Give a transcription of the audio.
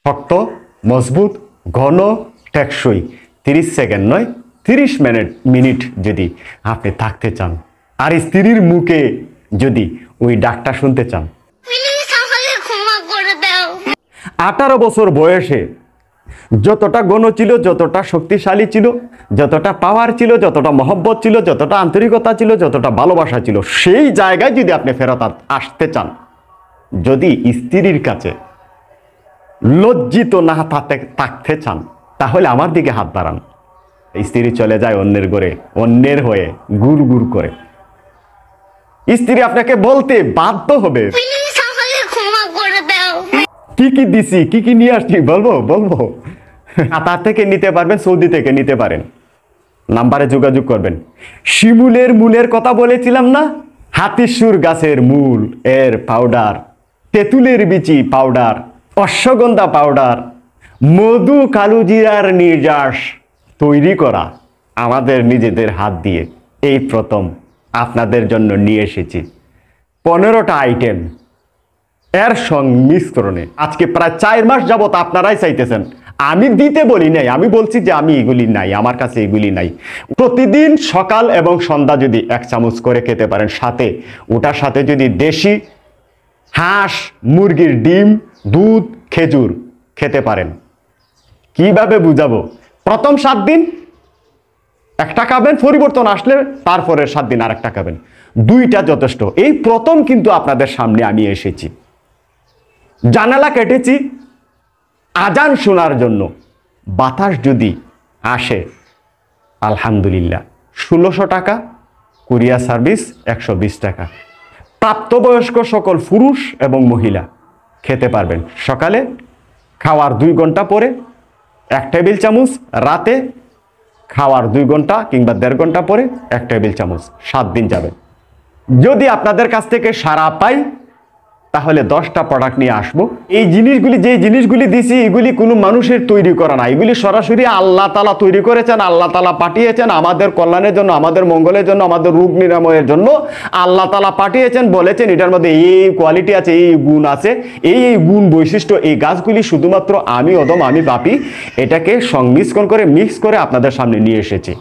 শক্ত, মজবুত, ঘন, টেকসই। 30 সেকেন্ড নয়, 30 মিনিট যদি আপনি থাকতে চান, আর স্ত্রীর মুখে যদি ওই ডাকটা শুনতে চান, 18 বছর বয়সে যতটা গণ ছিল, যতটা শক্তিশালী ছিল, যতটা পাওয়ার ছিল, যতটা মহব্বত ছিল, যতটা আন্তরিকতা ছিল, যতটা ভালোবাসা ছিল, সেই জায়গায় যদি আপনি ফেরত আসতে চান, যদি স্ত্রীর কাছে লজ্জিত না থাকতে চান, তাহলে আমার দিকে হাত বাড়ান। স্ত্রী চলে যায় অন্যের ঘরে, অন্যের হয়ে গুড় গুড় করে। স্ত্রী আপনাকে বলতে বাধ্য হবে, কি কি দিছি, কি কি নিয়ে আসছি, বলবো। কাতার থেকে নিতে পারবেন, সৌদি থেকে নিতে পারেন, নাম্বারে যোগাযোগ করবেন। শিমুলের মূলের কথা বলেছিলাম না, হাতিসুর গাছের মূল এর পাউডার, তেঁতুলের বিচি পাউডার, অশ্বগন্ধা পাউডার, মধু কালুজিরার নির্যাস তৈরি করা আমাদের নিজেদের হাত দিয়ে এই প্রথম আপনাদের জন্য নিয়ে এসেছি 15টা আইটেম। এর সংমিশ্রণে আজকে প্রায় 4 মাস যাবত আপনারাই চাইতেছেন, আমি দিতে বলি নাই, আমি বলছি যে আমি এগুলি নাই, আমার কাছে এগুলি নাই। প্রতিদিন সকাল এবং সন্ধ্যা যদি 1 চামচ করে খেতে পারেন, সাথে ওটার সাথে যদি দেশি হাঁস, মুরগির ডিম, দুধ, খেজুর খেতে পারেন। কিভাবে বুঝাবো? প্রথম 7 দিন একটা খাবেন, পরিবর্তন আসলে তারপরের 7 দিন আরেকটা খাবেন, 2টা যথেষ্ট। এই প্রথম কিন্তু আপনাদের সামনে আমি এসেছি, জানালা কেটেছি আজান শোনার জন্য। বাতাস যদি আসে আলহামদুলিল্লাহ, 1600 টাকা কুরিয়ার সার্ভিস, 120 টাকা। প্রাপ্তবয়স্ক সকল পুরুষ এবং মহিলা খেতে পারবেন। সকালে খাওয়ার 2 ঘন্টা পরে 1 টেবিল চামচ, রাতে খাওয়ার 2 ঘন্টা কিংবা 1.5 ঘন্টা পরে 1 টেবিল চামচ, 7 দিন যাবে। যদি আপনাদের কাছ থেকে সাড়া পাই, তাহলে 10টা প্রোডাক্ট নিয়ে আসবো। এই জিনিসগুলি, যে জিনিসগুলি দিছি, এগুলি কোনো মানুষের তৈরি করা না, এগুলি সরাসরি আল্লাহ তাআলা তৈরি করেছেন, আল্লাহ তাআলা পাঠিয়েছেন আমাদের কল্যাণের জন্য, আমাদের মঙ্গলের জন্য, আমাদের রোগ নিরাময়ের জন্য আল্লাহ তাআলা পাঠিয়েছেন। বলেছেন এটার মধ্যে এই কোয়ালিটি আছে, এই গুণ আছে, এই গুণ বৈশিষ্ট্য। এই গাছগুলি শুধুমাত্র আমি অদম, আমি পাপী, এটাকে সংমিশ্রণ করে মিক্স করে আপনাদের সামনে নিয়ে এসেছি।